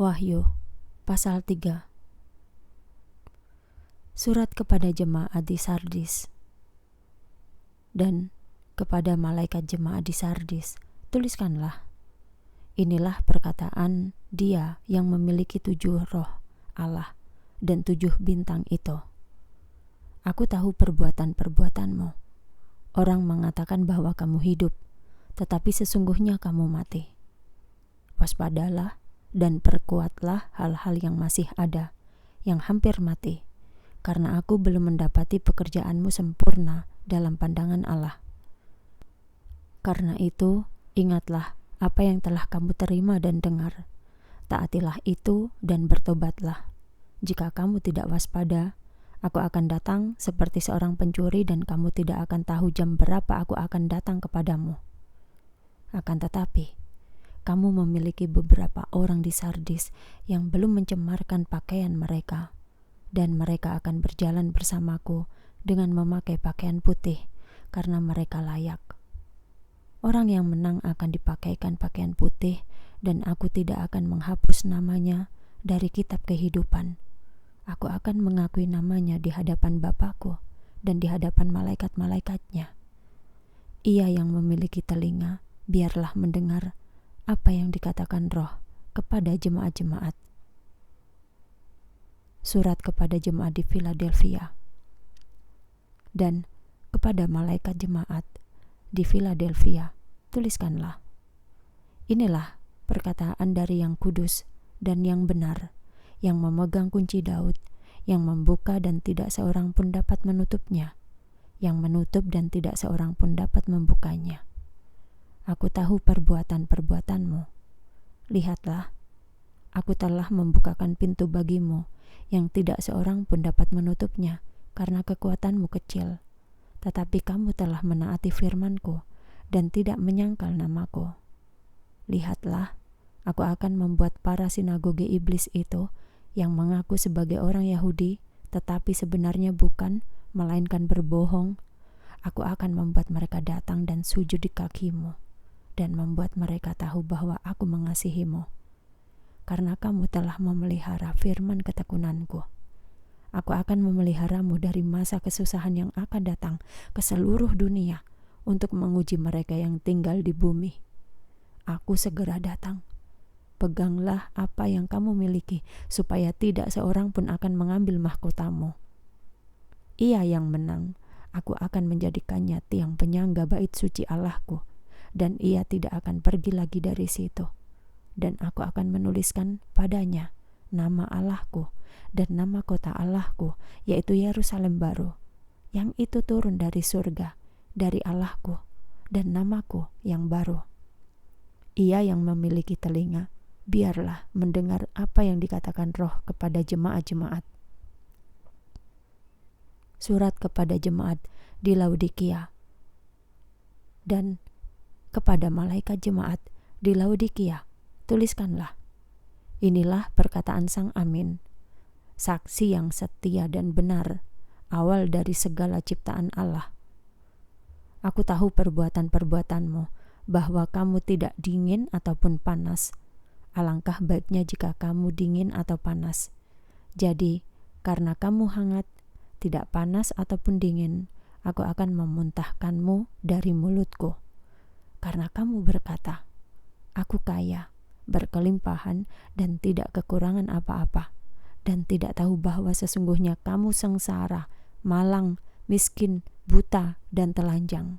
Wahyu pasal 3. Surat kepada jemaat di Sardis. Dan kepada malaikat jemaat di Sardis tuliskanlah, inilah perkataan Dia yang memiliki 7 roh Allah dan 7 bintang itu. Aku tahu perbuatan-perbuatanmu. Orang mengatakan bahwa kamu hidup, tetapi sesungguhnya kamu mati. Waspadalah dan perkuatlah hal-hal yang masih ada, yang hampir mati, karena aku belum mendapati pekerjaanmu sempurna dalam pandangan Allah. Karena itu, ingatlah apa yang telah kamu terima dan dengar. Taatilah itu dan bertobatlah. Jika kamu tidak waspada, aku akan datang seperti seorang pencuri dan kamu tidak akan tahu jam berapa aku akan datang kepadamu. Akan tetapi, kamu memiliki beberapa orang di Sardis yang belum mencemarkan pakaian mereka, dan mereka akan berjalan bersamaku dengan memakai pakaian putih, karena mereka layak. Orang yang menang akan dipakaikan pakaian putih, dan aku tidak akan menghapus namanya dari kitab kehidupan. Aku akan mengakui namanya di hadapan Bapa-Ku dan di hadapan malaikat-malaikatnya. Ia yang memiliki telinga, biarlah mendengar apa yang dikatakan Roh kepada jemaat-jemaat. Surat kepada jemaat di Philadelphia. Dan kepada malaikat jemaat di Philadelphia tuliskanlah, inilah perkataan dari yang kudus dan yang benar, yang memegang kunci Daud, yang membuka dan tidak seorang pun dapat menutupnya, yang menutup dan tidak seorang pun dapat membukanya. Aku tahu perbuatan-perbuatanmu. Lihatlah, aku telah membukakan pintu bagimu, yang tidak seorang pun dapat menutupnya, karena kekuatanmu kecil. Tetapi kamu telah menaati firman-Ku, dan tidak menyangkal namaku. Lihatlah, aku akan membuat para sinagoge iblis itu, yang mengaku sebagai orang Yahudi, tetapi sebenarnya bukan, melainkan berbohong. Aku akan membuat mereka datang dan sujud di kakimu, dan membuat mereka tahu bahwa aku mengasihimu, karena kamu telah memelihara firman ketekunanku. Aku akan memeliharamu dari masa kesusahan yang akan datang ke seluruh dunia untuk menguji mereka yang tinggal di bumi. Aku segera datang. Peganglah apa yang kamu miliki, supaya tidak seorang pun akan mengambil mahkotamu. Ia yang menang, aku akan menjadikannya tiang penyangga bait suci Allahku, dan ia tidak akan pergi lagi dari situ. Dan aku akan menuliskan padanya nama Allahku dan nama kota Allahku, yaitu Yerusalem baru, yang itu turun dari surga, dari Allahku, dan namaku yang baru. Ia yang memiliki telinga, biarlah mendengar apa yang dikatakan Roh kepada jemaat-jemaat. Surat kepada jemaat di Laodikia. Dan kepada malaikat jemaat di Laodikia tuliskanlah, inilah perkataan Sang Amin, saksi yang setia dan benar, awal dari segala ciptaan Allah. Aku tahu perbuatan-perbuatanmu, bahwa kamu tidak dingin ataupun panas. Alangkah baiknya jika kamu dingin atau panas. Jadi, karena kamu hangat, tidak panas ataupun dingin, aku akan memuntahkanmu dari mulutku. Karena kamu berkata, aku kaya, berkelimpahan, dan tidak kekurangan apa-apa, dan tidak tahu bahwa sesungguhnya kamu sengsara, malang, miskin, buta, dan telanjang.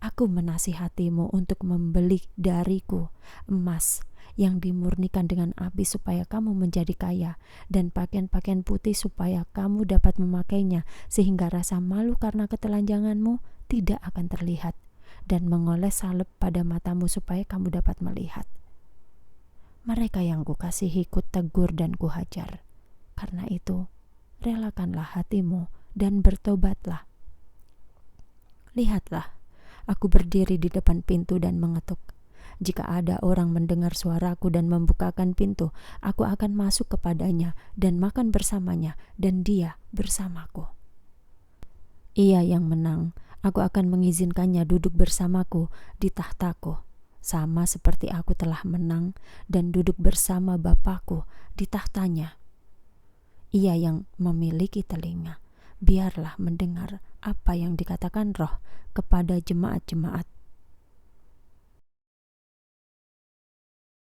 Aku menasihatimu untuk membeli dariku emas yang dimurnikan dengan api supaya kamu menjadi kaya, dan pakaian-pakaian putih supaya kamu dapat memakainya, sehingga rasa malu karena ketelanjanganmu tidak akan terlihat, dan mengoles salep pada matamu supaya kamu dapat melihat. Mereka yang kukasihi kutegur dan kuhajar. Karena itu, relakanlah hatimu dan bertobatlah. Lihatlah, aku berdiri di depan pintu dan mengetuk. Jika ada orang mendengar suaraku dan membukakan pintu, aku akan masuk kepadanya dan makan bersamanya, dan dia bersamaku. Ia yang menang, aku akan mengizinkannya duduk bersamaku di tahtaku, sama seperti aku telah menang dan duduk bersama Bapakku di tahtanya. Ia yang memiliki telinga, biarlah mendengar apa yang dikatakan Roh kepada jemaat-jemaat.